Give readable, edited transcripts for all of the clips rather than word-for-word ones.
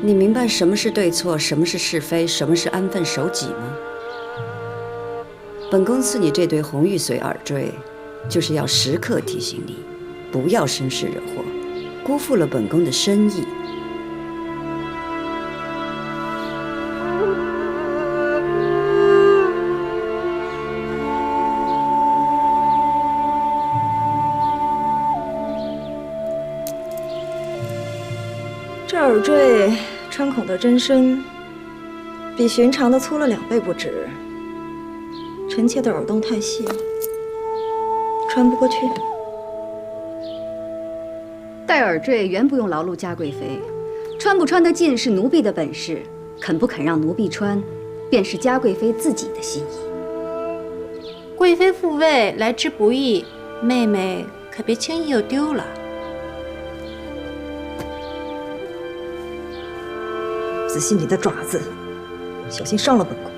你明白什么是对错，什么是是非，什么是安分守己吗？本宫赐你这对红玉髓耳坠，就是要时刻提醒你，不要生事惹祸，辜负了本宫的深意。这耳坠穿孔的针身比寻常的粗了2倍不止，臣妾的耳洞太细，穿不过去。戴耳坠原不用劳碌嘉贵妃，穿不穿得进是奴婢的本事，肯不肯让奴婢穿，便是嘉贵妃自己的心意。贵妃复位来之不易，妹妹可别轻易又丢了。仔细你的爪子，小心伤了本宫。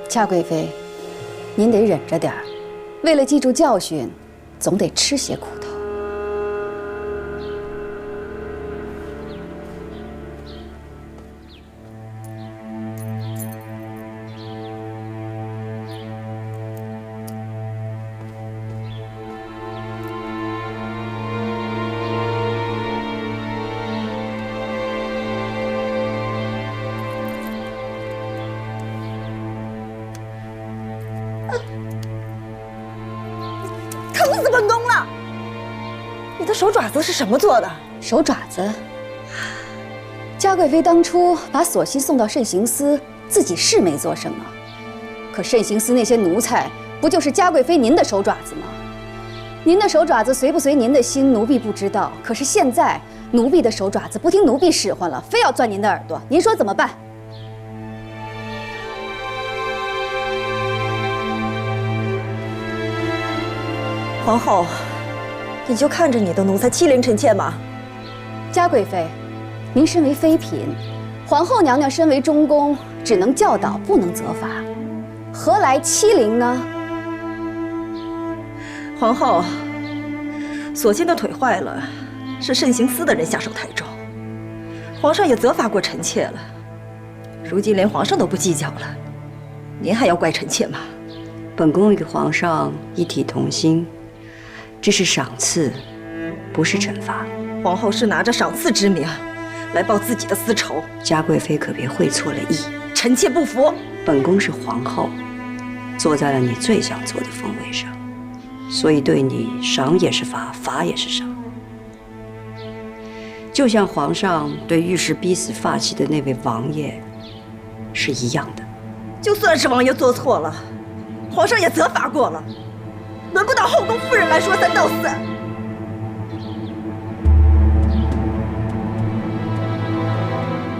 嘉贵妃，您得忍着点儿，为了记住教训，总得吃些苦头。疼死本宫了！你的手爪子是什么做的？手爪子？嘉贵妃当初把索溪送到慎刑司，自己是没做什么，可慎刑司那些奴才，不就是嘉贵妃您的手爪子吗？您的手爪子随不随您的心，奴婢不知道。可是现在奴婢的手爪子不听奴婢使唤了，非要钻您的耳朵，您说怎么办？皇后，你就看着你的奴才欺凌臣妾吗？嘉贵妃，您身为妃嫔，皇后娘娘身为中宫，只能教导，不能责罚，何来欺凌呢？皇后，所幸的腿坏了，是慎刑司的人下手太重，皇上也责罚过臣妾了，如今连皇上都不计较了，您还要怪臣妾吗？本宫与皇上一体同心，这是赏赐，不是惩罚。皇后是拿着赏赐之名来报自己的私仇，嘉贵妃可别会错了意。臣妾不服。本宫是皇后，坐在了你最想坐的凤位上，所以对你赏也是罚，罚也是赏。就像皇上对御史逼死发妻的那位王爷是一样的。就算是王爷做错了，皇上也责罚过了，轮不到后宫夫人来说三道四。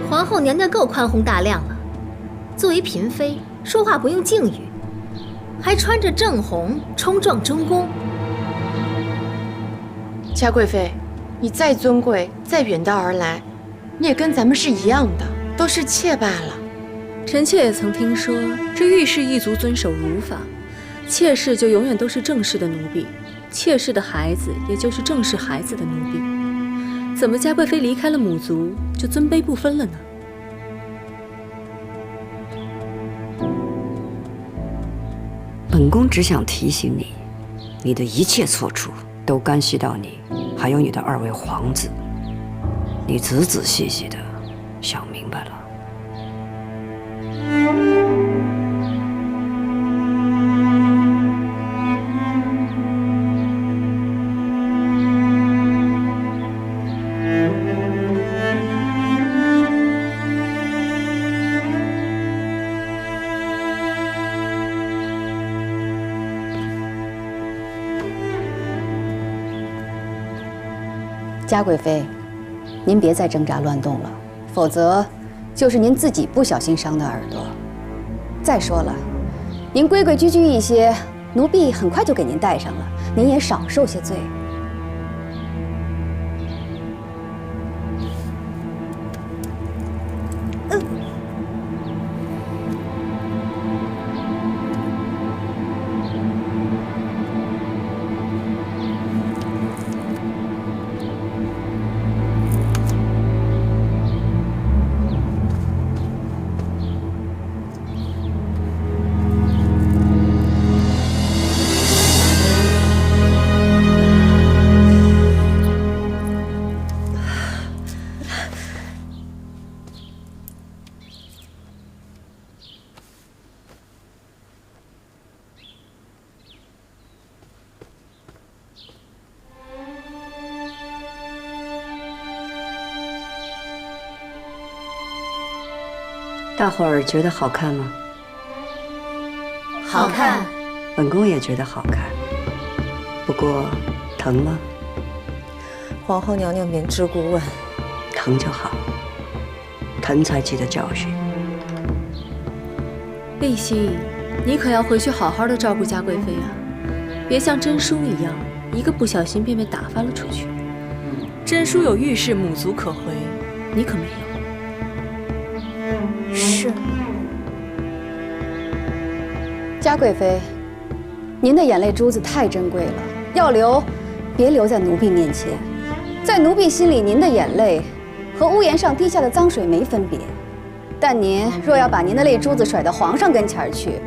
皇后娘娘够宽宏大量了，作为嫔妃，说话不用敬语，还穿着正红冲撞中宫。嘉贵妃，你再尊贵，再远道而来，你也跟咱们是一样的，都是妾罢了。臣妾也曾听说，这御氏一族遵守儒法，妾室就永远都是正室的奴婢，妾室的孩子也就是正室孩子的奴婢。怎么嘉贵妃离开了母族，就尊卑不分了呢？本宫只想提醒你，你的一切错处都干系到你，还有你的2位皇子。你仔仔细细的想明白了。嘉贵妃，您别再挣扎乱动了，否则就是您自己不小心伤的耳朵。再说了，您规规矩矩一些，奴婢很快就给您戴上了，您也少受些罪。大伙儿觉得好看吗？好看。本宫也觉得好看，不过疼吗？皇后娘娘明知故问，疼就好，疼才记得教训。丽心，你可要回去好好的照顾嘉贵妃啊，别像真淑一样，一个不小心便被打发了出去。真淑有御史母族可回，你可没有。是。嘉贵妃，您的眼泪珠子太珍贵了，要留，别留在奴婢面前。在奴婢心里，您的眼泪和屋檐上滴下的脏水没分别。但您若要把您的泪珠子甩到皇上跟前去，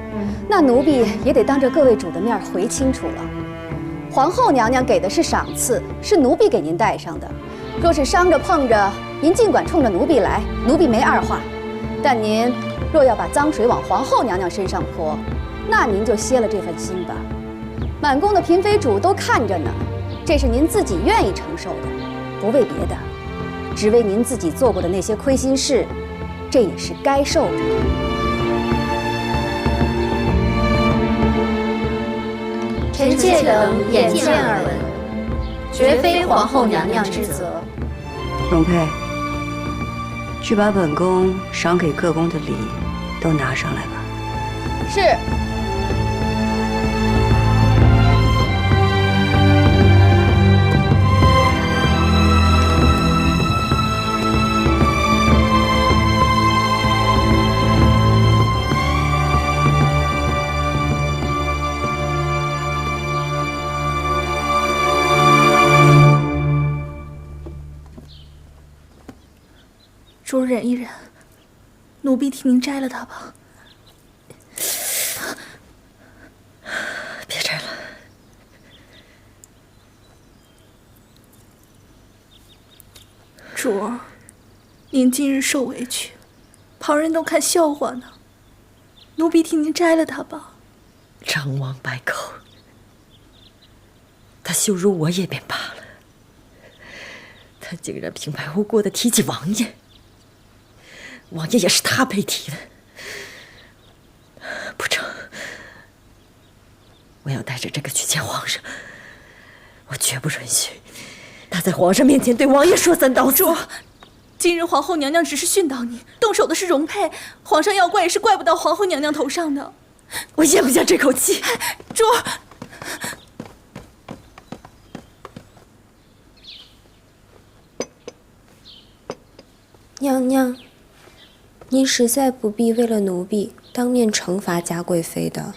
那奴婢也得当着各位主的面回清楚了。皇后娘娘给的是赏赐，是奴婢给您带上的。若是伤着碰着，您尽管冲着奴婢来，奴婢没二话。但您若要把脏水往皇后娘娘身上泼，那您就歇了这份心吧。满宫的嫔妃主都看着呢，这是您自己愿意承受的，不为别的，只为您自己做过的那些亏心事，这也是该受的。臣妾等眼见耳闻，绝非皇后娘娘之责。容佩，去把本宫赏给各宫的礼都拿上来吧。是。主忍一忍，奴婢替您摘了它吧。别摘了。主儿，您今日受委屈，旁人都看笑话呢。奴婢替您摘了它吧。张王败寇，他羞辱我也便罢了，他竟然平白无故的提起王爷。王爷也是他被提的，不成，我要带着这个去见皇上，我绝不允许他在皇上面前对王爷说三道四。主，今日皇后娘娘只是训导你，动手的是容佩，皇上要怪也是怪不到皇后娘娘头上的。我咽不下这口气。主，娘娘，您实在不必为了奴婢当面惩罚嘉贵妃的。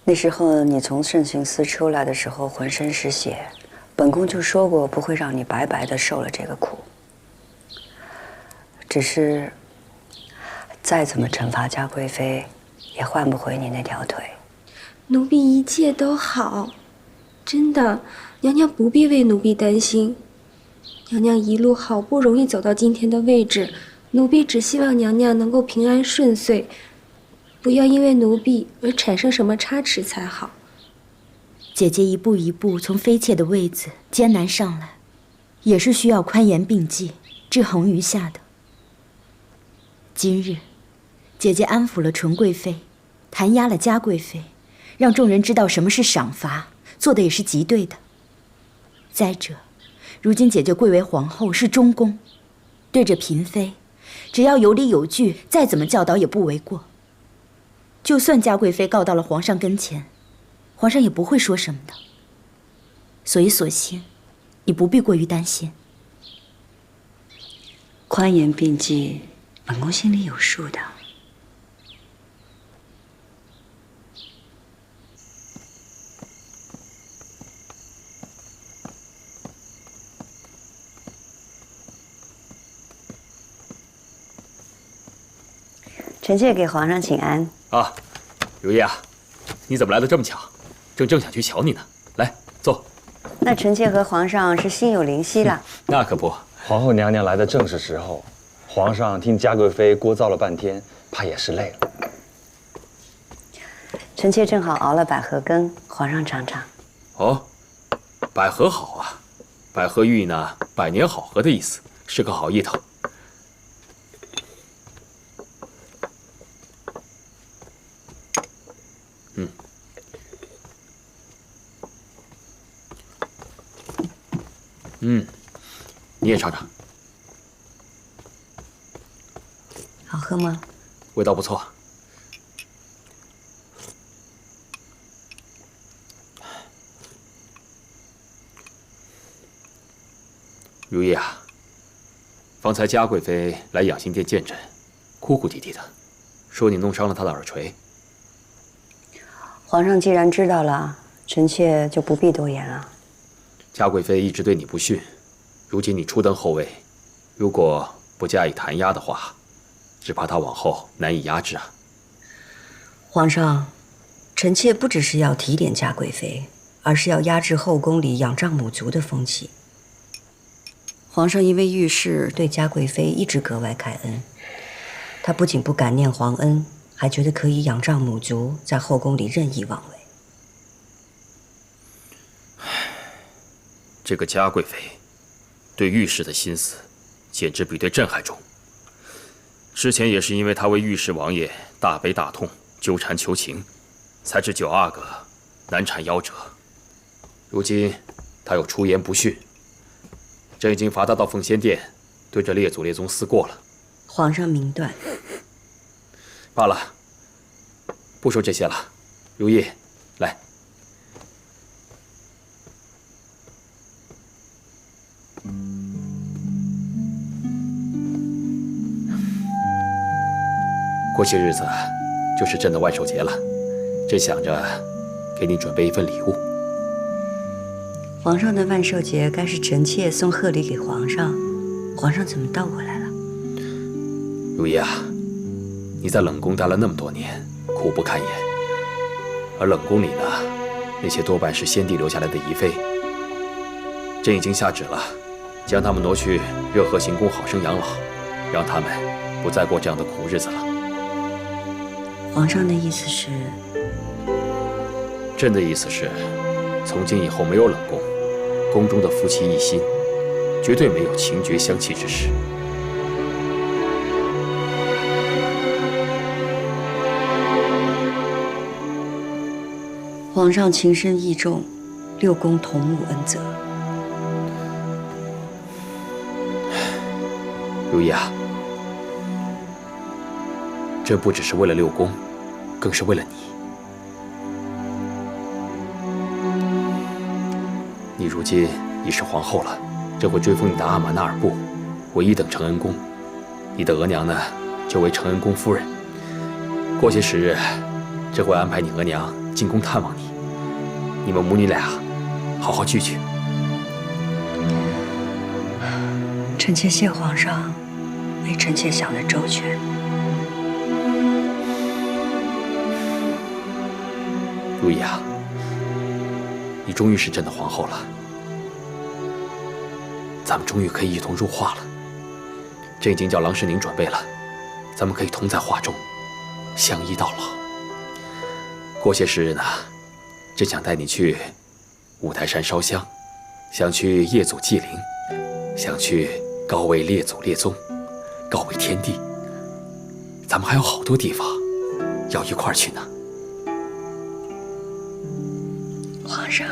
那时候你从慎刑司出来的时候浑身是血，本宫就说过不会让你白白的受了这个苦。只是再怎么惩罚嘉贵妃，也换不回你那条腿。奴婢一切都好，真的，娘娘不必为奴婢担心。娘娘一路好不容易走到今天的位置，奴婢只希望娘娘能够平安顺遂，不要因为奴婢而产生什么差池才好。姐姐一步一步从妃妾的位子艰难上来，也是需要宽严并济、制衡于下的。今日，姐姐安抚了纯贵妃，弹压了嘉贵妃，让众人知道什么是赏罚，做的也是极对的。再者，如今姐姐贵为皇后，是中宫，对着嫔妃，只要有理有据，再怎么教导也不为过。就算嘉贵妃告到了皇上跟前，皇上也不会说什么的。所以索性，你不必过于担心。宽严并济，本宫心里有数的。臣妾给皇上请安。啊，如意啊，你怎么来的这么巧？正想去瞧你呢。来，坐。那臣妾和皇上是心有灵犀了。那可不，皇后娘娘来的正是时候。皇上听嘉贵妃聒噪了半天，怕也是累了。臣妾正好熬了百合羹，皇上尝尝。哦，百合好啊，百合寓意呢，百年好合的意思，是个好意头。你也尝尝，好喝吗？味道不错。如意啊，方才嘉贵妃来养心殿见朕，哭哭啼啼的，说你弄伤了她的耳垂。皇上既然知道了，臣妾就不必多言了。嘉贵妃一直对你不逊，如今你初登后位，如果不加以弹压的话，只怕她往后难以压制啊。皇上，臣妾不只是要提点嘉贵妃，而是要压制后宫里仰仗母族的风气。皇上因为遇事对嘉贵妃一直格外开恩，他不仅不感念皇恩，还觉得可以仰仗母族，在后宫里任意妄为。这个嘉贵妃对御史的心思，简直比对朕还重。之前也是因为她为御史王爷大悲大痛，纠缠求情，才致9阿哥难产夭折。如今她又出言不逊，朕已经罚她到奉先殿，对着列祖列宗思过了。皇上明断。罢了，不说这些了。如意，来。过些日子就是朕的万寿节了，朕想着给你准备一份礼物。皇上的万寿节该是臣妾送贺礼给皇上，皇上怎么倒过来了？如意啊，你在冷宫待了那么多年，苦不堪言，而冷宫里呢，那些多半是先帝留下来的遗妃。朕已经下旨了，将他们挪去热河行宫好生养老，让他们不再过这样的苦日子了。皇上的意思是？朕的意思是，从今以后没有冷宫，宫中的夫妻一心，绝对没有情绝相弃之事。皇上情深义重，6宫同沐恩泽。如意啊，这不只是为了6宫，更是为了你。你如今已是皇后了，这会追封你的阿玛纳尔部为1等承恩宫，你的额娘呢，就为承恩宫夫人。过些时日，这会安排你额娘进宫探望你，你们母女俩好好聚聚。臣妾谢皇上，为臣妾想得周全。如意啊，你终于是朕的皇后了，咱们终于可以一同入画了。朕已经叫郎世宁准备了，咱们可以同在画中，相依到老。过些时日呢，朕想带你去五台山烧香，想去夜祖祭灵，想去告慰列祖列宗，告慰天地。咱们还有好多地方要一块儿去呢。皇上，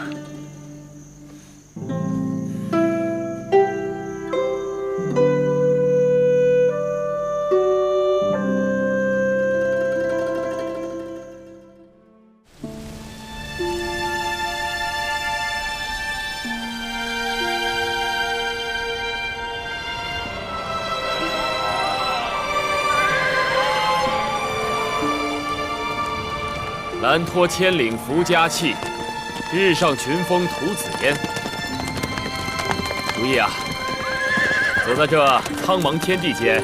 南托千岭福家气，日上群峰吐紫烟。如意啊，走在这苍茫天地间，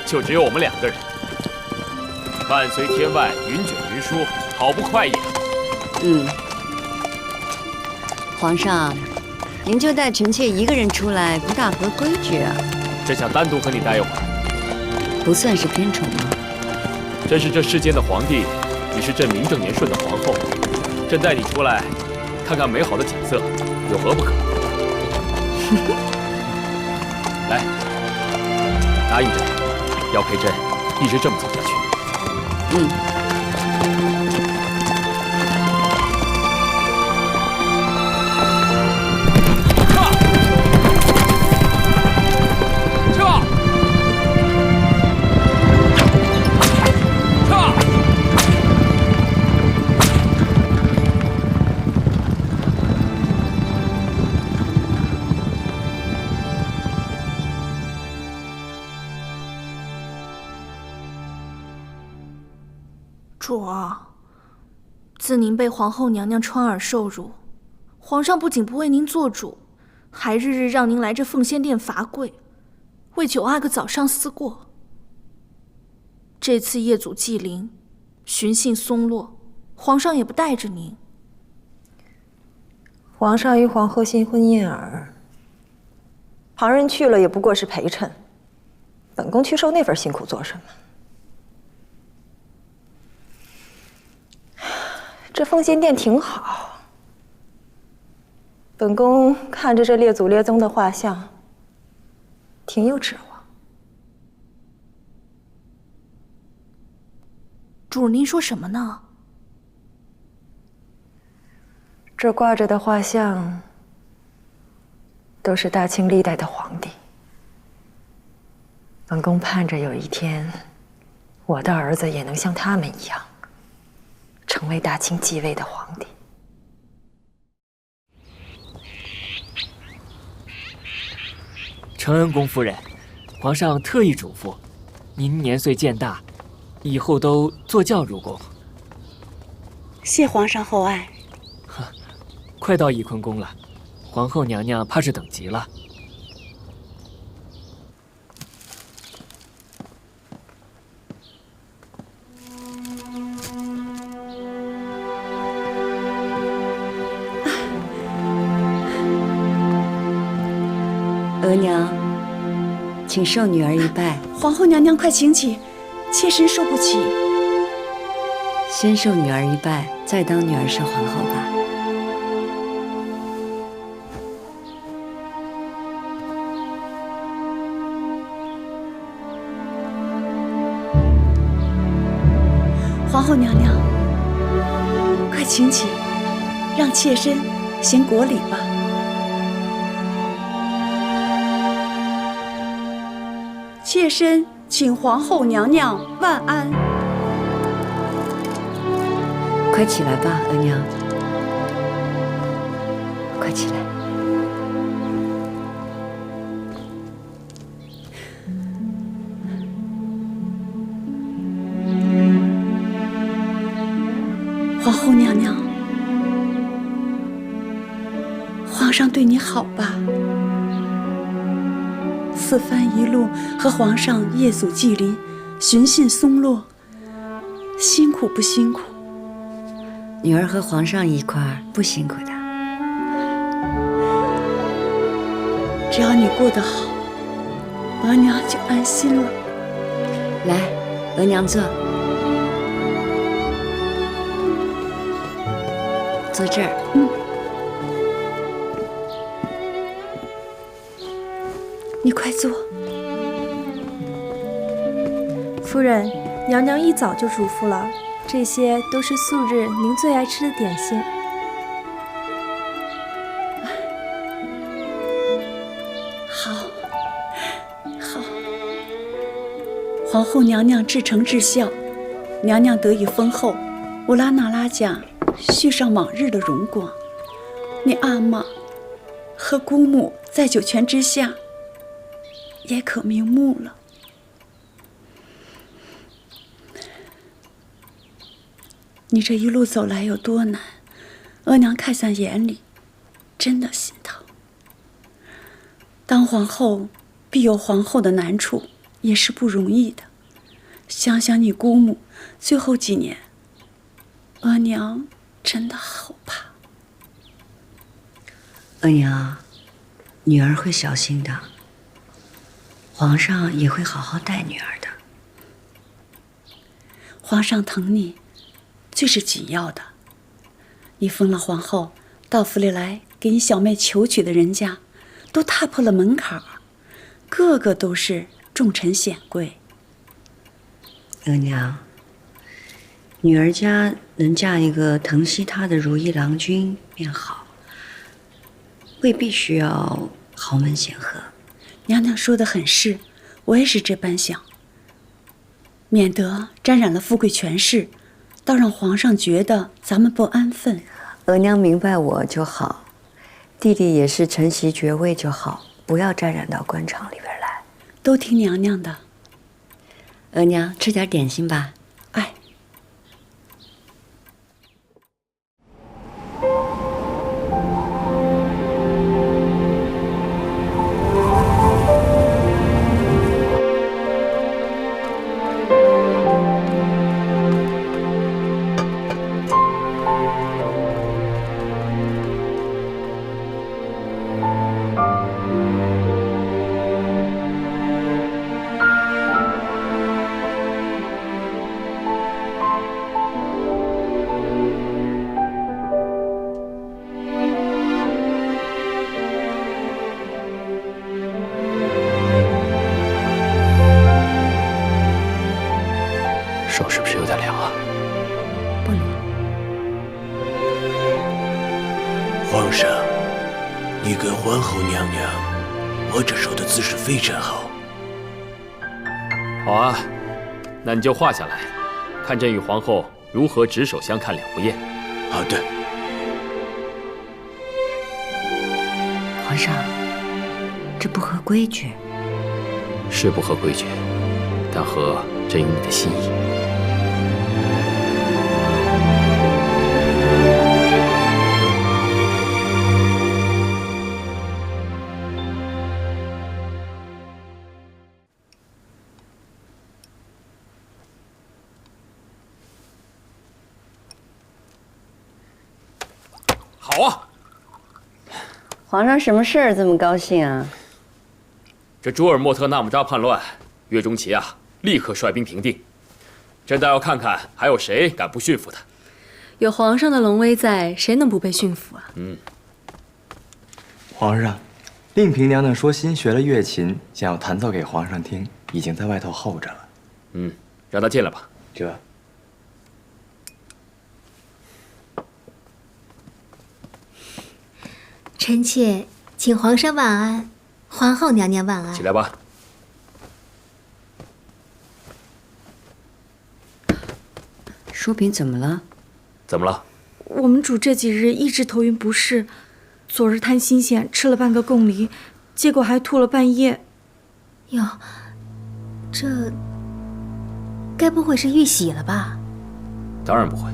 就只有我们2个人。伴随天外云卷云舒，好不快意啊！皇上，您就带臣妾一个人出来，不大合规矩啊。朕想单独和你待一会儿，不算是偏宠吗？朕是这世间的皇帝，你是朕名正言顺的皇后，朕带你出来，看看美好的景色，有何不可？来，答应朕，要陪朕一直这么走下去。主儿，自您被皇后娘娘穿耳受辱，皇上不仅不为您做主，还日日让您来这奉仙殿罚跪，为9阿哥早上思过。这次夜祖祭灵，寻衅松落，皇上也不带着您。皇上与皇后新婚燕尔，旁人去了也不过是陪衬，本宫去受那份辛苦做什么？这奉仙殿挺好，本宫看着这列祖列宗的画像，挺有指望。主儿，您说什么呢？这挂着的画像，都是大清历代的皇帝。本宫盼着有一天，我的儿子也能像他们一样，成为大清继位的皇帝。承恩宫夫人，皇上特意嘱咐，您年岁渐大，以后都坐轿入宫。谢皇上厚爱。快到翊坤宫了，皇后娘娘怕是等急了。额娘，请受女儿一拜。皇后娘娘快请起，妾身受不起。先受女儿一拜，再当女儿是皇后吧。皇后娘娘，快请起，让妾身行国礼吧。妾身请皇后娘娘万安。快起来吧，额娘，快起来。皇后娘娘，皇上对你好吧？此番一路和皇上夜宿祭林，寻衅松落，辛苦不辛苦？女儿和皇上一块儿不辛苦的。只要你过得好，额娘就安心了。来，额娘坐。坐这儿。你快坐。夫人，娘娘一早就嘱咐了，这些都是素日您最爱吃的点心。好，好。皇后娘娘至诚至孝，娘娘得以封后，乌拉那拉家续上往日的荣光。你阿玛和姑母在九泉之下，也可瞑目了。你这一路走来有多难，额娘看在眼里，真的心疼。当皇后必有皇后的难处，也是不容易的。想想你姑母最后几年，额娘真的好怕。额娘，女儿会小心的。皇上也会好好待女儿的。皇上疼你，最是紧要的。你封了皇后，到府里来给你小妹求娶的人家，都踏破了门槛儿，个个都是重臣显贵。额娘，女儿家能嫁一个疼惜她的如意郎君便好，未必需要豪门显赫。娘娘说的很是，我也是这般想，免得沾染了富贵权势，倒让皇上觉得咱们不安分。额娘明白我就好，弟弟也是承袭爵位就好，不要沾染到官场里边来。都听娘娘的。额娘吃点点心吧。哎。手是不是有点凉啊？不冷。皇上，你跟皇后娘娘握着手的姿势非常好。好啊，那你就画下来，看朕与皇后如何执手相看两不厌。好的。皇上，这不合规矩。是不合规矩，但合朕与你的心意。好啊！皇上什么事儿这么高兴啊？这朱尔莫特纳木扎叛乱，岳钟琪啊，立刻率兵平定。朕倒要看看还有谁敢不驯服他。有皇上的龙威在，谁能不被驯服啊？皇上，令嫔娘娘说新学了乐琴，想要弹奏给皇上听，已经在外头候着了。让她进来吧。这。臣妾请皇上晚安，皇后娘娘晚安。起来吧。淑嫔怎么了？怎么了？我们主这几日一直头晕不适，昨日贪新鲜吃了半个贡梨，结果还吐了半夜。哟，这该不会是遇喜了吧？当然不会。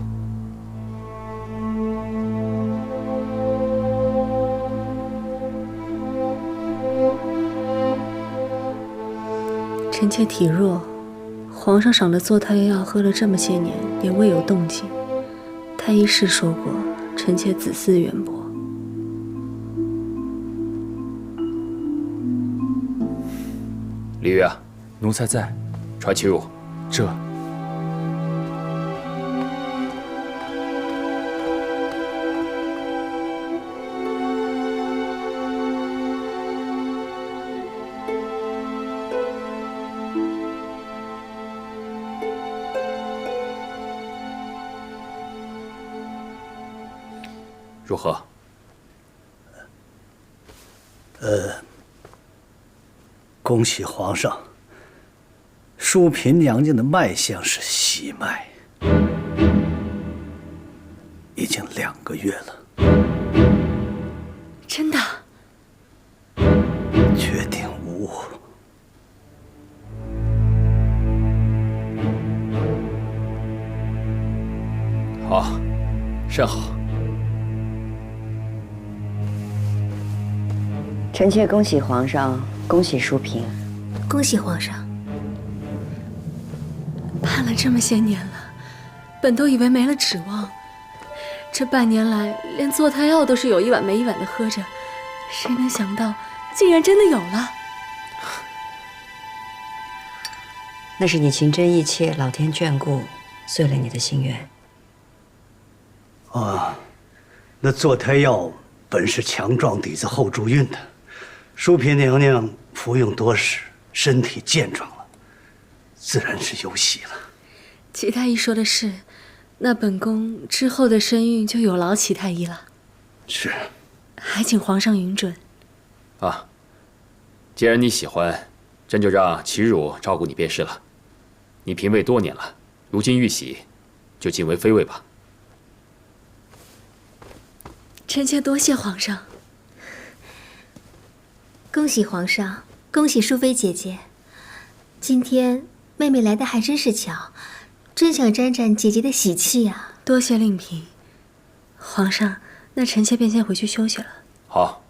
臣妾体弱，皇上赏的坐胎药喝了这么些年，也未有动静。太医师说过，臣妾子嗣渊博。李煜啊，奴才在。传齐汝。这。如何？恭喜皇上，淑嫔娘娘的脉象是喜脉，已经2个月了。真的？确定无误。好，甚好。臣妾恭喜皇上，恭喜淑嫔，恭喜皇上。盼了这么些年了，本都以为没了指望，这半年来连坐胎药都是有一碗没一碗的喝着，谁能想到竟然真的有了？那是你情真意切，老天眷顾，遂了你的心愿。啊，那坐胎药本是强壮底子后助孕的。淑嫔娘娘服用多时，身体健壮了，自然是有喜了。齐太医说的是，那本宫之后的身孕就有劳齐太医了。是，还请皇上允准。啊，既然你喜欢，朕就让齐汝照顾你便是了。你嫔位多年了，如今遇喜，就晋为妃位吧。臣妾多谢皇上。恭喜皇上，恭喜淑妃姐姐。今天妹妹来的还真是巧，真想沾沾姐姐的喜气呀。多谢令嫔。皇上，那臣妾便先回去休息了。好。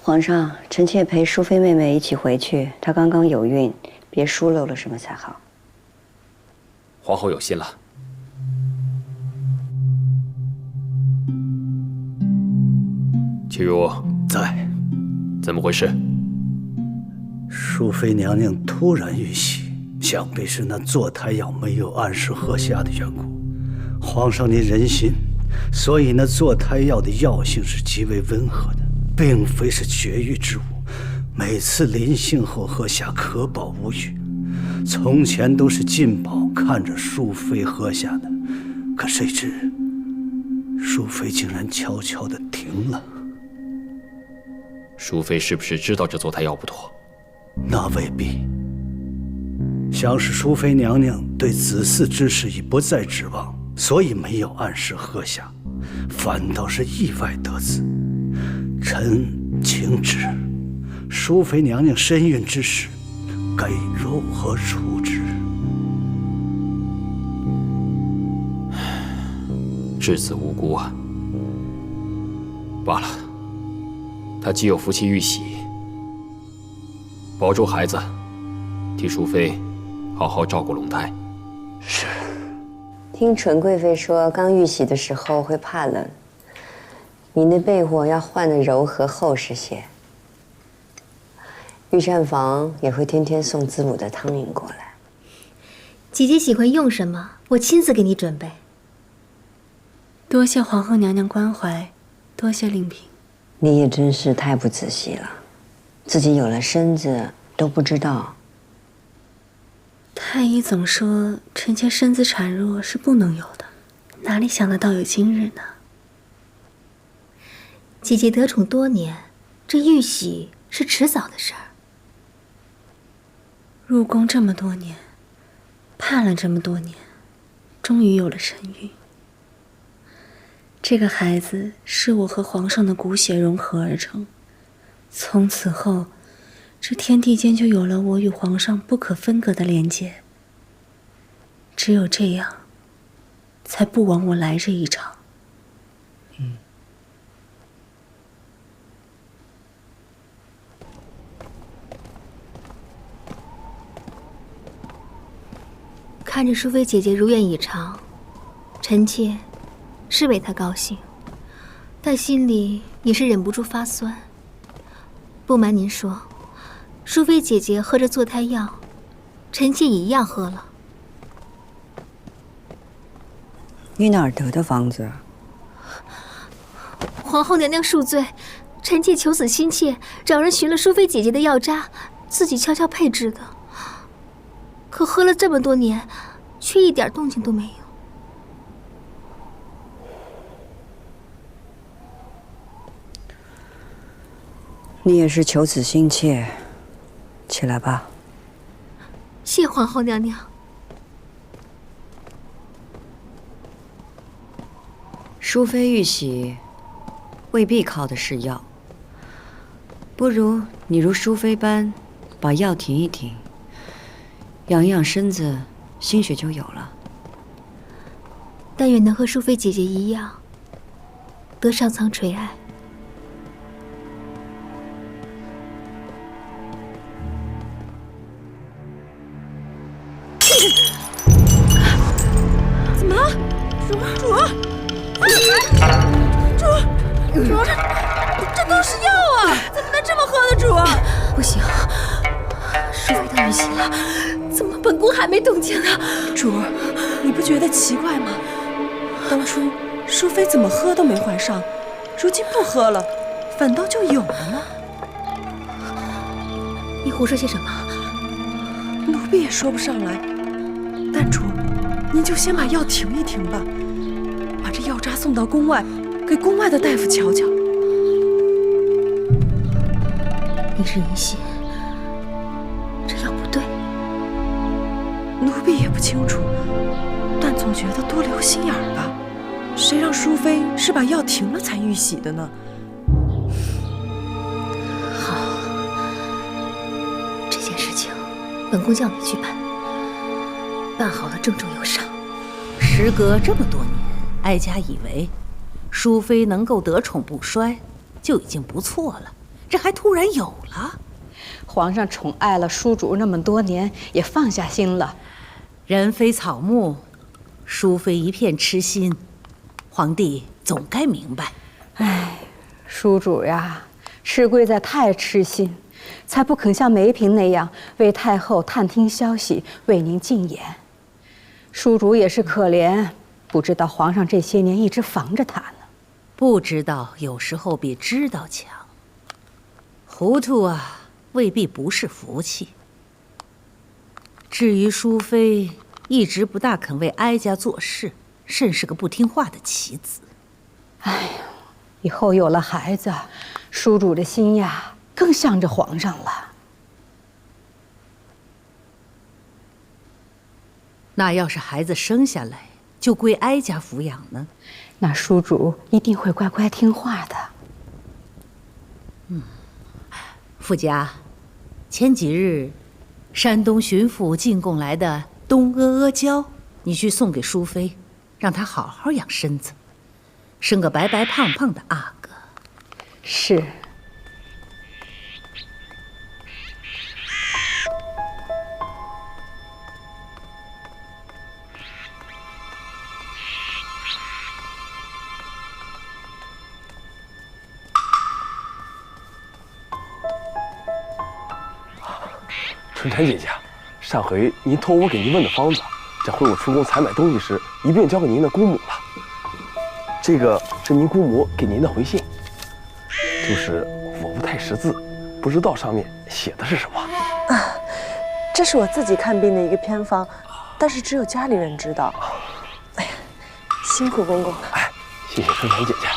皇上，臣妾陪淑妃妹妹一起回去，她刚刚有孕，别疏漏了什么才好。皇后有心了。齐汝在。怎么回事？淑妃娘娘突然遇喜，想必是那坐胎药没有按时喝下的缘故。皇上您仁心，所以那坐胎药的药性是极为温和的，并非是绝育之物。每次临幸后喝下，可保无虞。从前都是金宝看着淑妃喝下的，可谁知淑妃竟然悄悄地停了。淑妃是不是知道这坐胎药不妥？那未必。想是淑妃娘娘对子嗣之事已不再指望，所以没有按时喝下，反倒是意外得子。臣请旨，淑妃娘娘身孕之事，该如何处置？稚子无辜啊！罢了，他既有福气玉玺，保住孩子，替淑妃好好照顾龙胎。是。听纯贵妃说，刚玉玺的时候会怕冷，你那被窝要换得柔和厚实些。御膳房也会天天送滋补的汤饮过来。姐姐喜欢用什么，我亲自给你准备。多谢皇后娘娘关怀，多谢令嫔。你也真是太不仔细了，自己有了身子都不知道。太医总说臣妾身子孱弱是不能有的，哪里想得到有今日呢？姐姐得宠多年，这玉玺是迟早的事儿。入宫这么多年，盼了这么多年，终于有了身孕。这个孩子是我和皇上的骨血融合而成，从此后，这天地间就有了我与皇上不可分割的连结。只有这样，才不枉我来这一场。看着淑妃姐姐如愿以偿，臣妾是为她高兴，但心里也是忍不住发酸。不瞒您说，淑妃姐姐喝着坐胎药，臣妾也一样喝了。你哪儿得的方子啊？皇后娘娘恕罪，臣妾求死心切，找人寻了淑妃姐姐的药渣，自己悄悄配制的。可喝了这么多年，却一点动静都没有。你也是求子心切，起来吧。谢皇后娘娘。淑妃玉玺未必靠的是药，不如你如淑妃般把药停一停，养一养身子，心血就有了。但愿能和淑妃姐姐一样，得上苍垂爱。怎么了，主？这都是药啊！怎么能这么喝的，主？不行，淑妃的玉玺了，怎么本宫还没动静呢？主，你不觉得奇怪吗？当初淑妃怎么喝都没怀上，如今不喝了，反倒就有了呢？你胡说些什么？奴婢也说不上来。但主，您就先把药停一停吧，把这药渣送到宫外，给宫外的大夫瞧瞧。你是疑心这药不对？奴婢也不清楚，但总觉得多留心眼儿吧。谁让淑妃是把药停了才玉玺的呢？好，这件事情本宫叫你去办，办好了郑重有赏。时隔这么多年，哀家以为淑妃能够得宠不衰就已经不错了，这还突然有了。皇上宠爱了淑主那么多年，也放下心了。人非草木，淑妃一片痴心，皇帝总该明白。哎，淑主呀，是贵在太痴心，才不肯像梅嫔那样为太后探听消息，为您进言。淑主也是可怜，不知道皇上这些年一直防着她呢。不知道有时候比知道强。糊涂啊，未必不是福气。至于淑妃，一直不大肯为哀家做事，甚是个不听话的棋子。哎呀，以后有了孩子，叔主的心呀，更向着皇上了。那要是孩子生下来就归哀家抚养呢？那叔主一定会乖乖听话的。傅家，前几日山东巡抚进贡来的东阿阿胶，你去送给淑妃，让她好好养身子，生个白白胖胖的阿哥。是。春蝉姐姐，上回您托我给您问的方子，这回我出宫采买东西时一并交给您的姑母了。这个是您姑母给您的回信，就是我不太识字，不知道上面写的是什么。这是我自己看病的一个偏方，但是只有家里人知道。哎呀，辛苦公公了。哎，谢谢春蝉姐姐。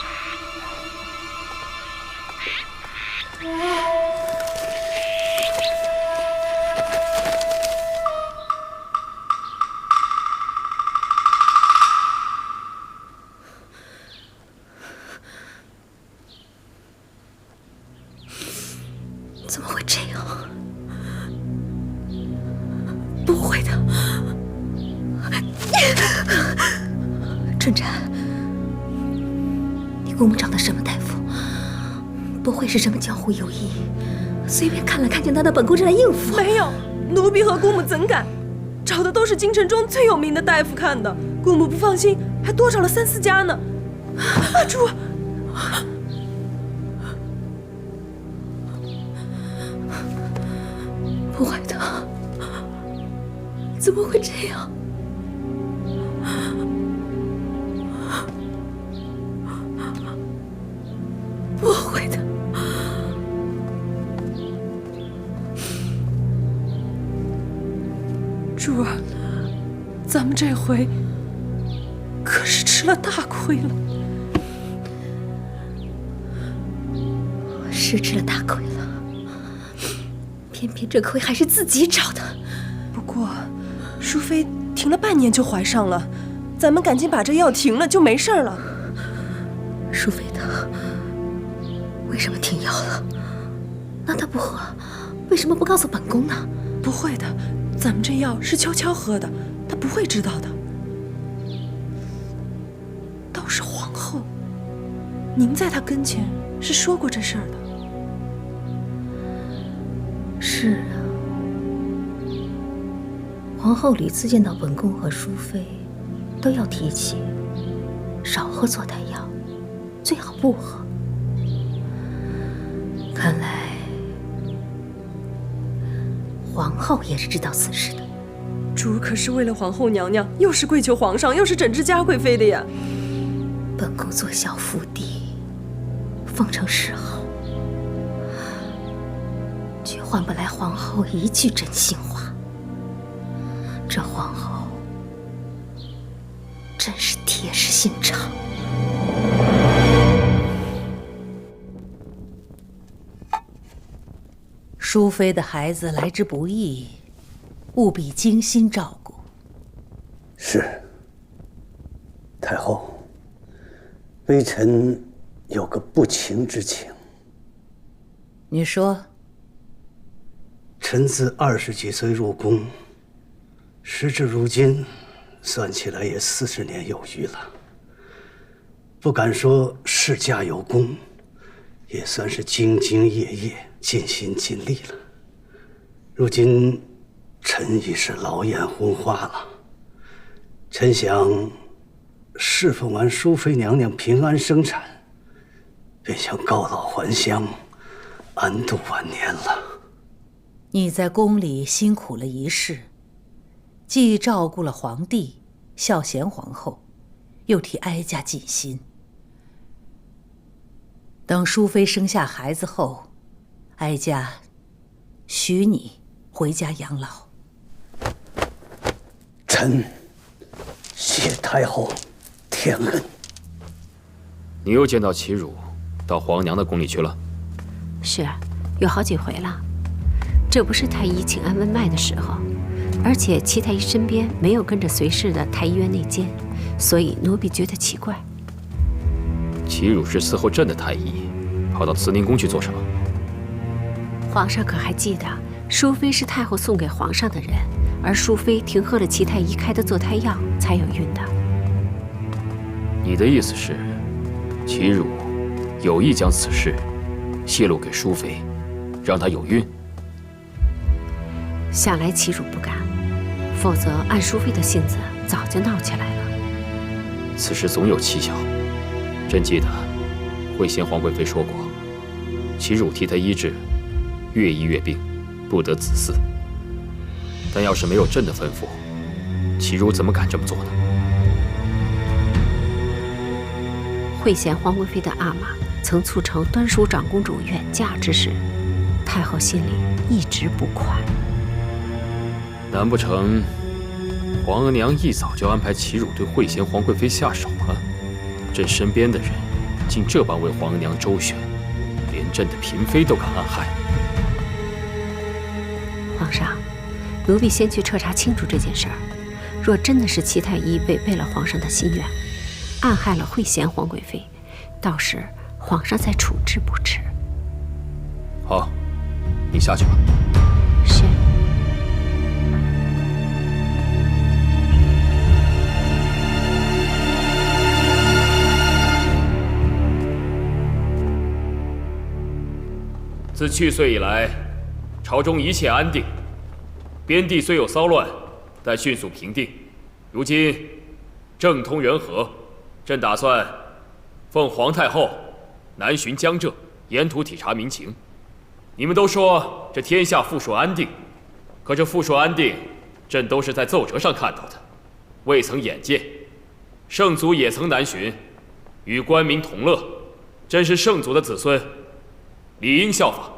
怎么会这样？不会的，春蝉，你姑母找的什么大夫？不会是什么江湖游医，随便看了看就拿到本宫这来应付？没有，奴婢和姑母怎敢？找的都是京城中最有名的大夫看的，姑母不放心，还多找了3、4家呢。阿珠。不会的，怎么会这样？不会的，珠儿，咱们这回可是吃了大亏了。是吃了大亏了。偏偏这亏还是自己找的。不过，淑妃停了半年就怀上了，咱们赶紧把这药停了，就没事了。淑妃她为什么停药了？那她不喝，为什么不告诉本宫呢？不会的，咱们这药是悄悄喝的，她不会知道的。倒是皇后，您在她跟前是说过这事儿的。是啊，皇后屡次见到本宫和淑妃，都要提起少喝坐胎药，最好不喝。看来皇后也是知道此事的。珠儿可是为了皇后娘娘，又是跪求皇上，又是整治嘉贵妃的呀。本宫做小福帝，奉承示好，却换不来皇后一句真心话。这皇后真是铁石心肠。淑妃的孩子来之不易，务必精心照顾。是，太后，微臣有个不情之请。你说。臣自20几岁入宫，时至如今，算起来也40年有余了。不敢说世家有功，也算是兢兢业业、尽心尽力了。如今，臣已是老眼昏花了。臣想侍奉完淑妃娘娘平安生产，便想告老还乡，安度晚年了。你在宫里辛苦了一世，既照顾了皇帝、孝贤皇后，又替哀家尽心。等淑妃生下孩子后，哀家许你回家养老。臣谢太后天恩。你又见到齐汝到皇娘的宫里去了？是，有好几回了。这不是太医请安问脉的时候，而且齐太医身边没有跟着随侍的太医院内监，所以奴婢觉得奇怪。齐汝是伺候朕的太医，跑到慈宁宫去做什么？皇上可还记得，淑妃是太后送给皇上的人，而淑妃停喝了齐太医开的坐胎药，才有孕的。你的意思是，齐汝有意将此事泄露给淑妃，让她有孕？想来齐汝不敢，否则按淑妃的性子，早就闹起来了。此事总有蹊跷。朕记得惠贤皇贵妃说过，齐汝替她医治，越医越病，不得子嗣。但要是没有朕的吩咐，齐汝怎么敢这么做呢？惠贤皇贵妃的阿玛曾促成端淑长公主远嫁之事，太后心里一直不快。难不成皇额娘一早就安排齐汝对惠贤皇贵妃下手了？朕身边的人竟这般为皇额娘周旋，连朕的嫔妃都敢暗害。皇上，奴婢先去彻查清楚这件事儿。若真的是齐太医违背了皇上的心愿，暗害了惠贤皇贵妃，到时皇上再处置不迟。好，你下去吧。是。自去岁以来，朝中一切安定，边地虽有骚乱，但迅速平定。如今政通人和，朕打算奉皇太后南巡江浙，沿途体察民情。你们都说这天下富庶安定，可这富庶安定，朕都是在奏折上看到的，未曾眼见。圣祖也曾南巡，与官民同乐，朕是圣祖的子孙，理应效仿。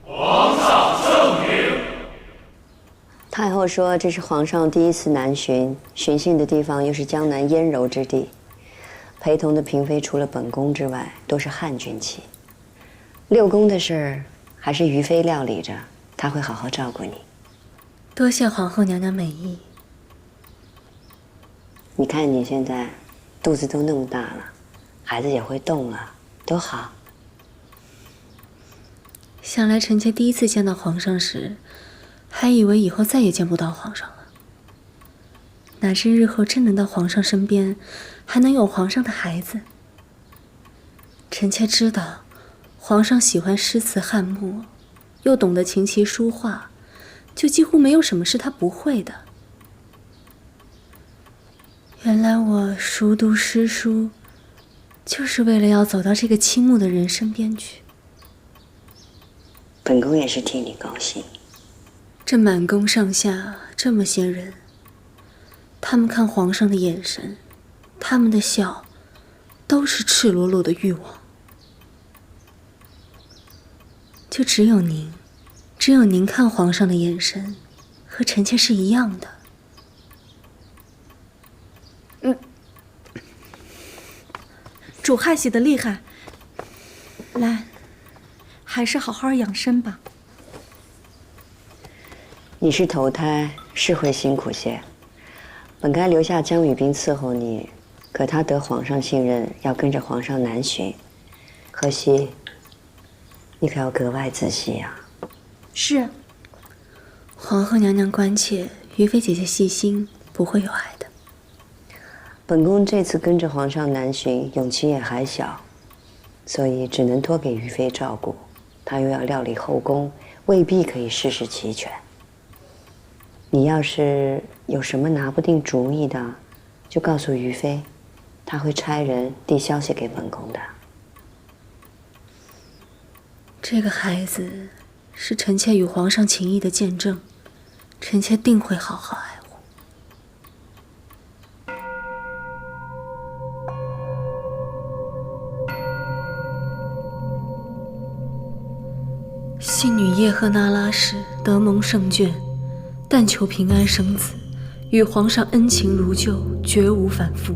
皇上圣明。太后说这是皇上第一次南巡，巡幸的地方又是江南燕柔之地，陪同的嫔妃除了本宫之外，都是汉军旗。六宫的事儿还是于妃料理着，她会好好照顾你。多谢皇后娘娘美意。你看你现在肚子都那么大了，孩子也会动了，多好。想来臣妾第一次见到皇上时，还以为以后再也见不到皇上了。哪知日后真能到皇上身边，还能有皇上的孩子。臣妾知道，皇上喜欢诗词汉墨，又懂得琴棋书画，就几乎没有什么是他不会的。原来我熟读诗书，就是为了要走到这个倾慕的人身边去。本宫也是替你高兴。这满宫上下这么些人，他们看皇上的眼神，他们的笑，都是赤裸裸的欲望。就只有您看皇上的眼神，和臣妾是一样的。主害喜的厉害，来，还是好好养生吧。你是头胎，是会辛苦些。本该留下江雨冰伺候你，可他得皇上信任，要跟着皇上南巡。可惜，你可要格外仔细呀。是。皇后娘娘关切，于妃姐姐细心，不会有碍的。本宫这次跟着皇上南巡，永琪也还小，所以只能托给于妃照顾。她又要料理后宫，未必可以事事齐全。你要是有什么拿不定主意的，就告诉于妃，她会差人递消息给本宫的。这个孩子是臣妾与皇上情谊的见证，臣妾定会好好爱护。信女叶赫那拉氏得蒙圣眷，但求平安生子，与皇上恩情如旧，绝无反复。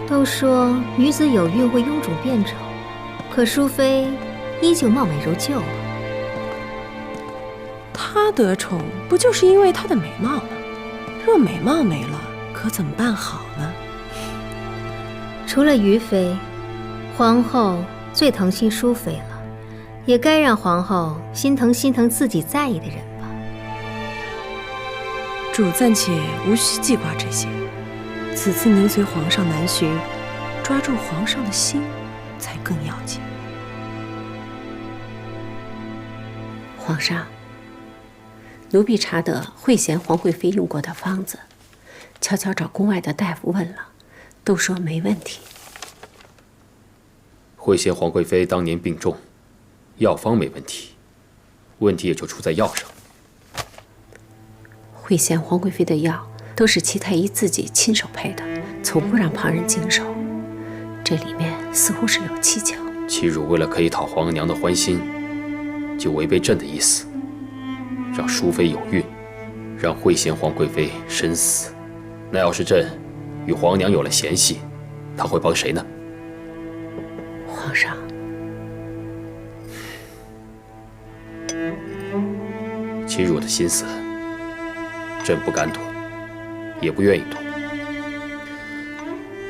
都说女子有孕会臃肿变丑，可淑妃依旧貌美如旧了。她得宠不就是因为她的美貌吗？若美貌没了，可怎么办好呢？除了于妃，皇后最疼惜淑妃了，也该让皇后心疼自己在意的人吧。主暂且无需记挂这些。此次您随皇上南巡，抓住皇上的心才更要紧。皇上，奴婢查得惠贤皇贵妃用过的方子，悄悄找宫外的大夫问了，都说没问题。惠贤皇贵妃当年病重，药方没问题，问题也就出在药上。惠贤皇贵妃的药都是齐太医自己亲手配的，从不让旁人经手。这里面似乎是有蹊跷。齐汝为了可以讨皇额娘的欢心，就违背朕的意思，让淑妃有孕，让惠贤皇贵妃身死。那要是朕与皇额娘有了嫌隙，他会帮谁呢？皇上，齐汝的心思，朕不敢懂，也不愿意懂。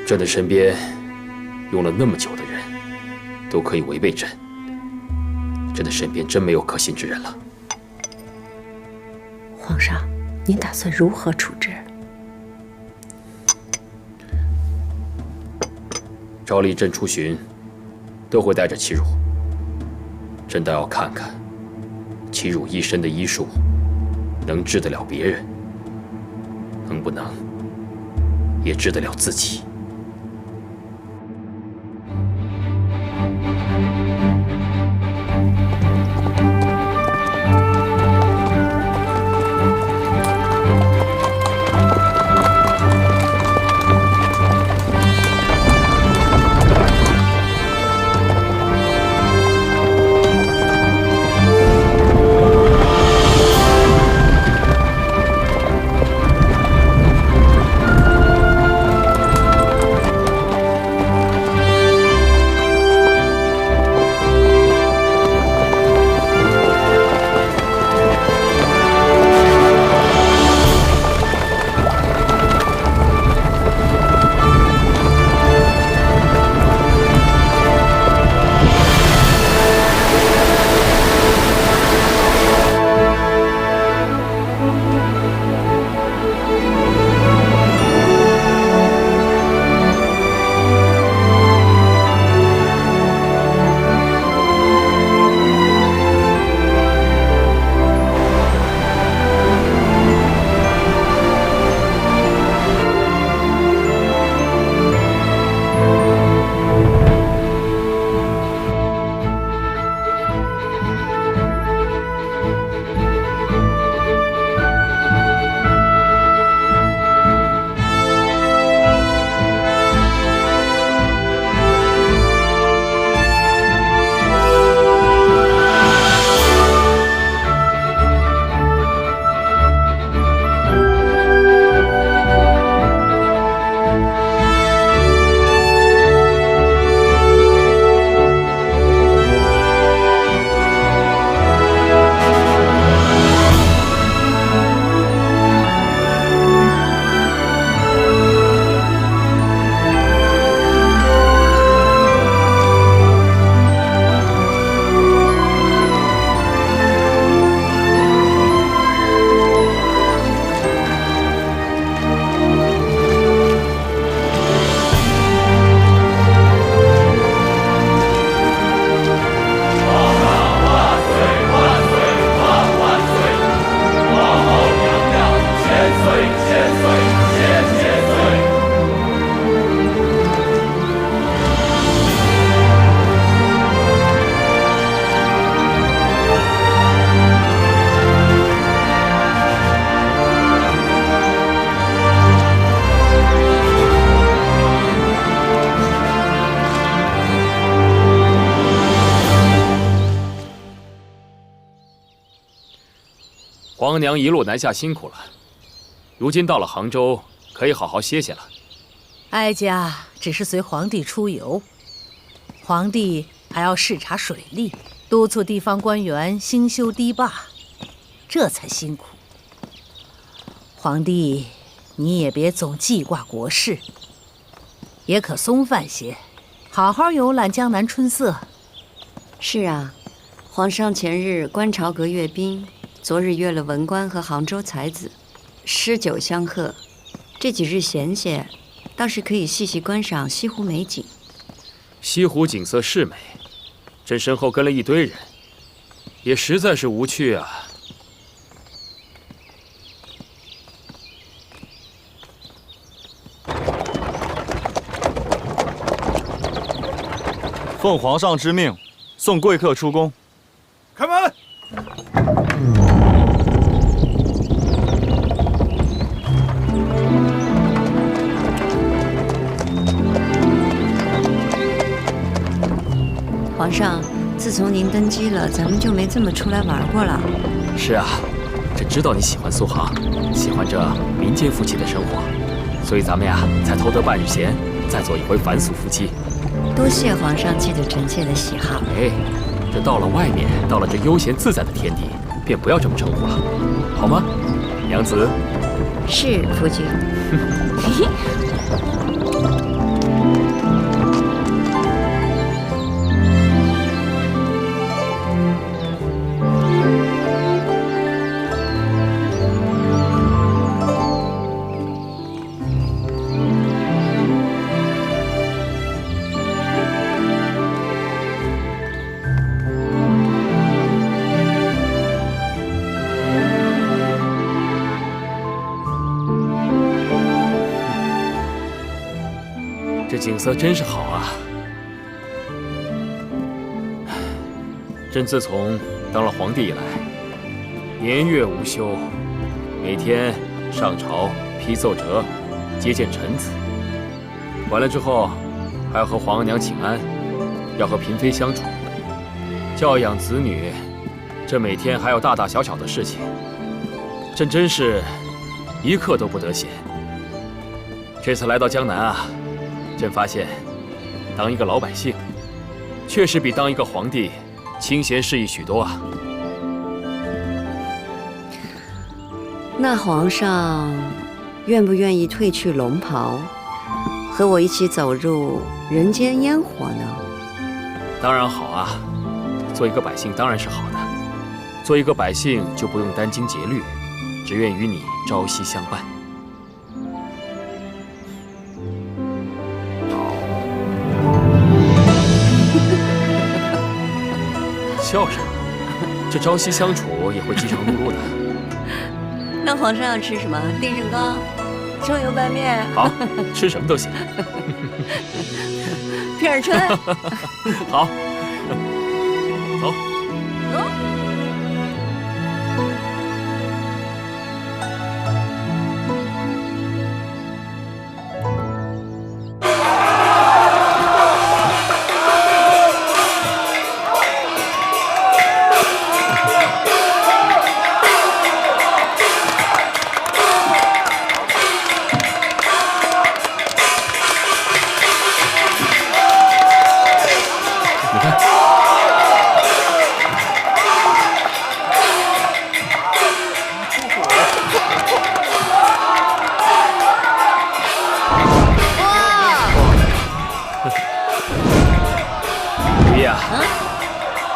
朕的身边用了那么久的人，都可以违背朕，朕的身边真没有可信之人了。皇上，您打算如何处置？照例朕出巡，都会带着齐汝。朕倒要看看，齐汝一身的医术，能治得了别人，能不能也治得了自己？皇娘一路南下辛苦了，如今到了杭州，可以好好歇歇了。哀家只是随皇帝出游，皇帝还要视察水利，督促地方官员兴修堤坝，这才辛苦。皇帝，你也别总记挂国事，也可松泛些，好好游览江南春色。是啊，皇上前日观朝阁阅兵，昨日约了文官和杭州才子，诗酒相贺。这几日闲些，倒是可以细细观赏西湖美景。西湖景色是美，朕身后跟了一堆人，也实在是无趣啊。奉皇上之命，送贵客出宫。开门！皇上，自从您登基了，咱们就没这么出来玩过了。是啊，朕知道你喜欢苏杭，喜欢这民间夫妻的生活，所以咱们呀才偷得半日闲，再做一回凡俗夫妻。多谢皇上记得臣妾的喜好。哎，这到了外面，到了这悠闲自在的天地，便不要这么称呼了，好吗，娘子？是，夫君。景色真是好啊！朕自从当了皇帝以来，年月无休，每天上朝批奏折，接见臣子，完了之后还要和皇娘请安，要和嫔妃相处，教养子女，这每天还有大大小小的事情，朕真是一刻都不得闲。这次来到江南啊，朕发现，当一个老百姓，确实比当一个皇帝清闲适宜许多啊。那皇上愿不愿意褪去龙袍，和我一起走入人间烟火呢？当然好啊，做一个百姓当然是好的，做一个百姓就不用殚精竭虑，只愿与你朝夕相伴。笑什么？这朝夕相处也会饥肠辘辘的。那皇上要吃什么？定胜糕、葱油拌面。好，吃什么都行。平尔春。好，走。走。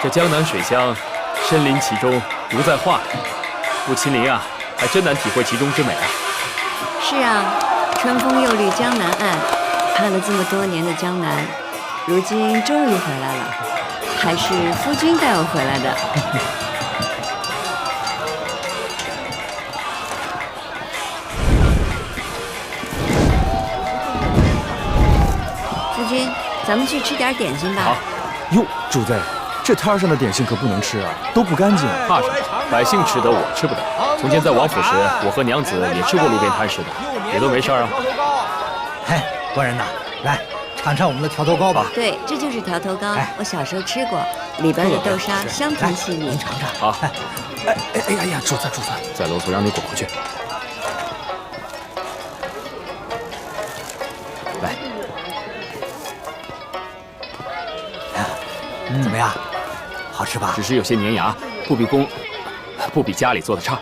这江南水乡，身临其中，如在画里。不亲临啊，还真难体会其中之美啊。是啊，春风又绿江南岸，盼了这么多年的江南，如今终于回来了，还是夫君带我回来的。夫君，咱们去吃点点心吧。好。哟，主子，这摊上的点心可不能吃啊，都不干净。怕什么？百姓吃得，我吃不得。从前在王府时，我和娘子也吃过路边摊食的，也都没事啊。嘿，官人呐，来尝尝我们的条头糕吧。对，这就是条头糕，我小时候吃过，里边的豆沙香甜细腻。您尝尝。好。哎呀，主子，再啰嗦让你滚回去。来，怎么样？好吃吧？只是有些粘牙，不比家里做的差。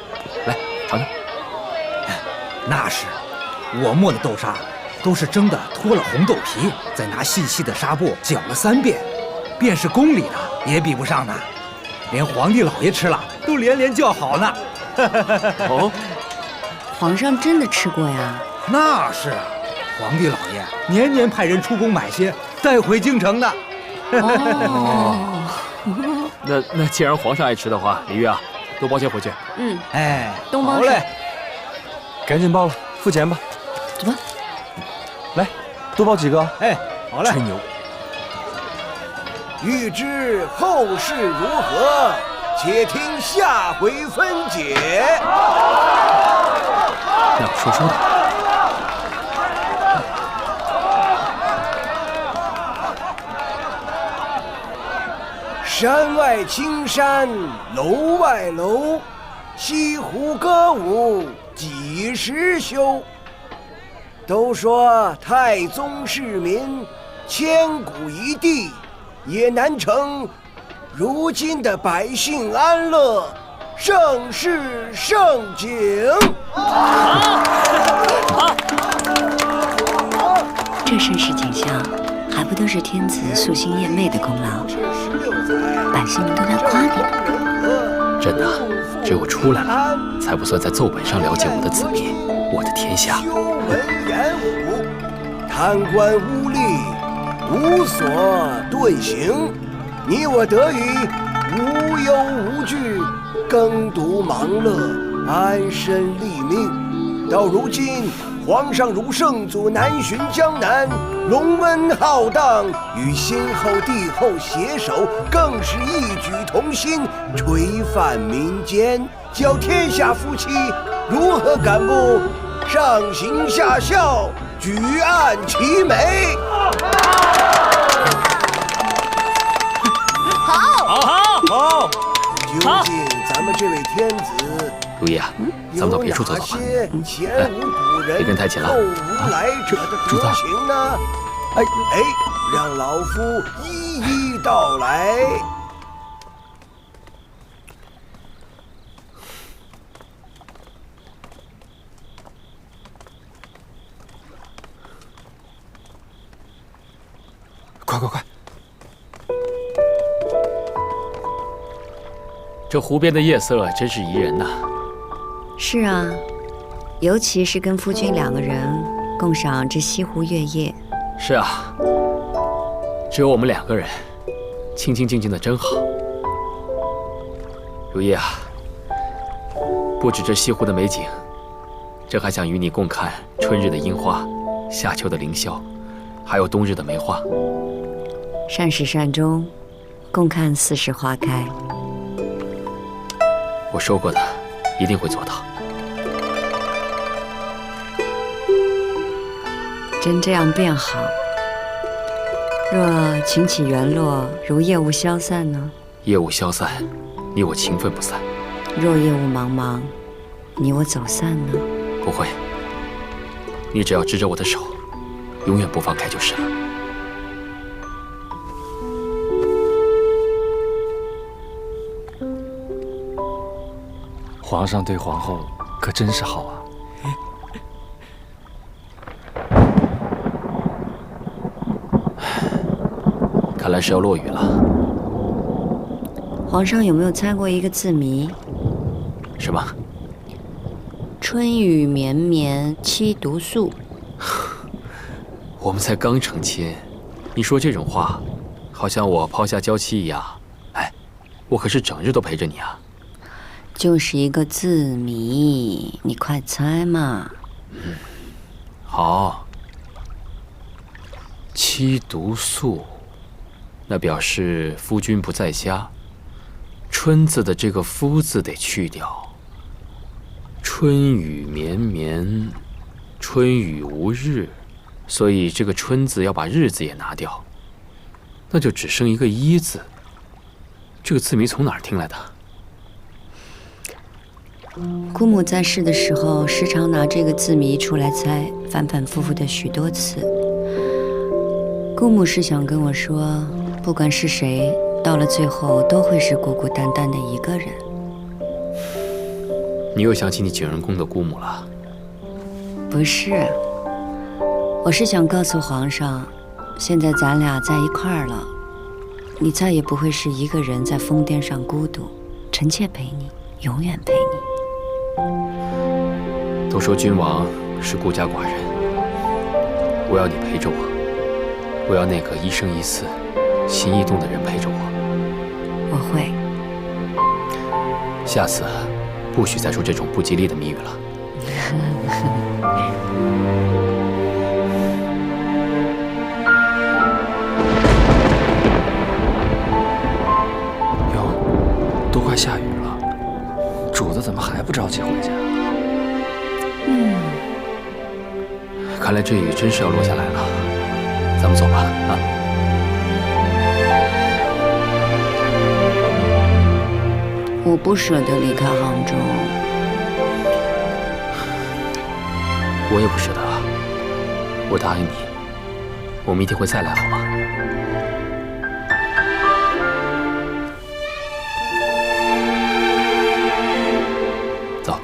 来，尝尝。那是，我磨的豆沙都是蒸的，脱了红豆皮，再拿细细的纱布搅了3遍，便是宫里的也比不上呢。连皇帝老爷吃了都连连叫好呢。哦，皇上真的吃过呀？那是啊，皇帝老爷年年派人出宫买些带回京城的。哦，那既然皇上爱吃的话，李煜啊，多包些回去。嗯，哎，东包好嘞，赶紧包了，付钱吧。怎么？来，多包几个。哎，好嘞。吹牛。欲知后事如何，且听下回分解。让我说说的。山外青山楼外楼，西湖歌舞几时休？都说太宗市民千古一帝，也难成如今的百姓安乐，盛世盛景。这盛世景象，还不都是天子素心燕媚的功劳？百姓们都在夸你呢。朕呐，只有出来了，才不算在奏本上了解我的子民，我的天下。修文言武，贪官污吏无所遁形，你我得以无忧无惧，耕读忙乐，安身立命。到如今，皇上如圣祖南巡江南，隆温浩荡，与先后帝后携手，更是异举同心，垂范民间，教天下夫妻如何敢不上行下效，举案齐眉？好！究竟咱们这位天子，如意啊，咱们到别处走走吧。前无古人别跟太紧了，后无来者的德行呢？哎，让老夫一一道来。快！这湖边的夜色真是宜人呐。是啊，尤其是跟夫君2个人共赏这西湖月夜。是啊，只有我们2个人，清清静静的真好。如意啊，不止这西湖的美景，朕还想与你共看春日的樱花，夏秋的凌霄，还有冬日的梅花。善始善终，共看4时花开。我说过的，一定会做到。真这样便好。若群起缘落，如夜雾消散呢？夜雾消散，你我情分不散。若夜雾茫茫，你我走散呢？不会，你只要执着我的手，永远不放开就是了。皇上对皇后可真是好啊！看来是要落雨了。皇上有没有猜过一个字谜？什么？春雨绵绵七毒素。我们才刚成亲，你说这种话，好像我抛下娇妻一样。哎，我可是整日都陪着你啊。就是一个字谜，你快猜嘛！好，七毒素，那表示夫君不在家。春字的这个夫字得去掉。春雨绵绵，春雨无日，所以这个春字要把日字也拿掉，那就只剩一个一字。这个字谜从哪儿听来的？姑母在世的时候，时常拿这个字谜出来猜，反反复复的许多次。姑母是想跟我说，不管是谁，到了最后都会是孤孤单单的一个人。你又想起你景仁宫的姑母了？不是，我是想告诉皇上，现在咱俩在一块儿了，你再也不会是一个人在疯癫上孤独，臣妾陪你，永远陪你。都说君王是孤家寡人，我要你陪着我，我要那个一生一世心一动的人陪着我。我会。下次不许再说这种不吉利的谜语了。哟，都快下雨了，主子怎么还不着急回家？看来这雨真是要落下来了，咱们走吧，啊！我不舍得离开杭州。我也不舍得啊。我答应你，我们一定会再来，好吗？走。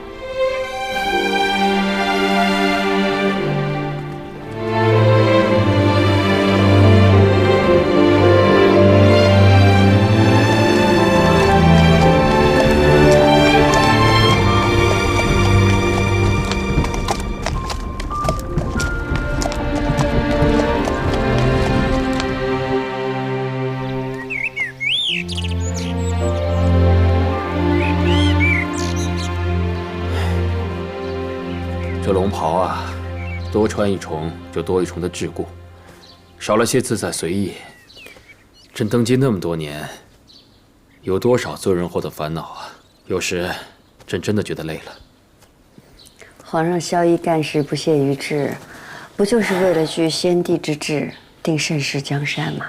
这龙袍啊，多穿一重就多一重的桎梏，少了些自在随意。朕登基那么多年，有多少做人后的烦恼啊？有时朕真的觉得累了。皇上宵衣干事不懈于治，不就是为了据先帝之志，定盛世江山吗？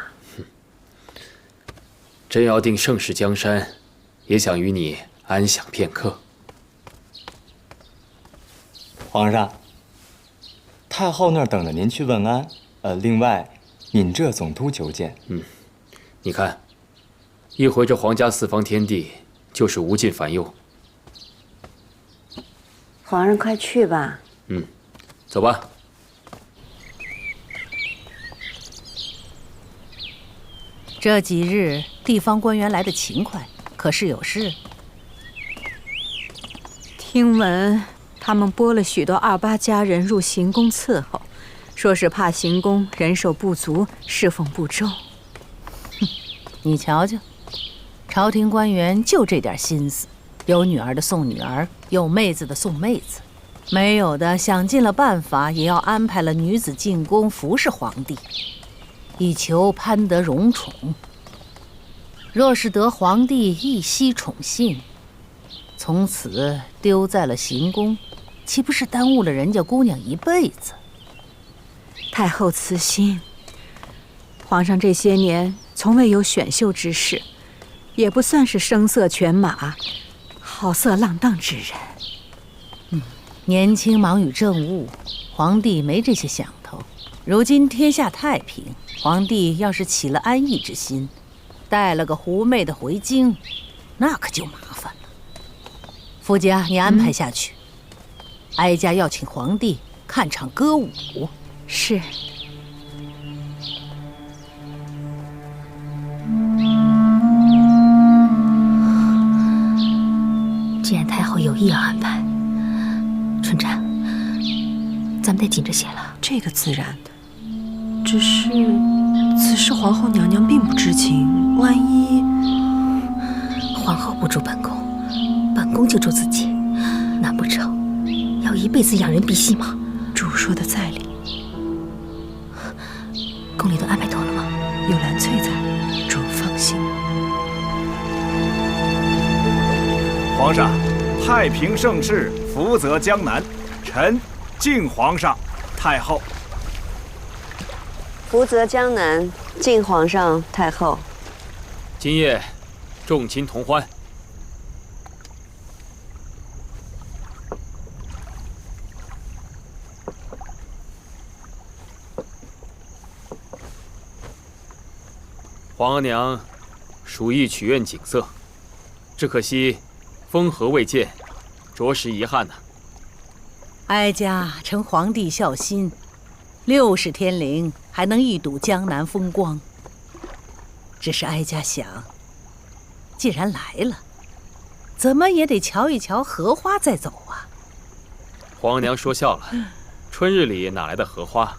真要定盛世江山，也想与你安享片刻。皇上，太后那儿等着您去问安。另外，闽浙总督求见。你看，一回这皇家四方天地，就是无尽烦忧。皇上，快去吧。走吧。这几日地方官员来的勤快，可是有事？听闻他们拨了许多28家人入行宫伺候，说是怕行宫人手不足，侍奉不周。你瞧瞧，朝廷官员就这点心思，有女儿的送女儿，有妹子的送妹子，没有的想尽了办法也要安排了女子进宫服侍皇帝，以求攀得荣宠。若是得皇帝一夕宠幸，从此丢在了行宫，岂不是耽误了人家姑娘一辈子？太后慈心，皇上这些年从未有选秀之事，也不算是声色犬马、好色浪荡之人。年轻忙于政务，皇帝没这些想头。如今天下太平，皇帝要是起了安逸之心，带了个狐媚的回京，那可就麻烦了。夫家，你安排下去，哀家要请皇帝看场歌舞。是。既然太后有意要安排，春瞻，咱们得紧着些了。这个自然的，只是此事皇后娘娘并不知情，万一……皇后不住本宫，本宫就住自己，难不成要一辈子养人鼻息吗？主说的在理。宫里都安排妥了吗？有兰翠在，主放心。皇上，太平盛世，福泽江南，臣敬皇上、太后。福泽江南，敬皇上、太后。今夜众亲同欢。皇额娘属意曲苑景色，只可惜风和未见，着实遗憾呐。哀家承皇帝孝心，60天灵还能一睹江南风光。只是哀家想，既然来了，怎么也得瞧一瞧荷花再走啊。皇额娘说笑了，春日里哪来的荷花？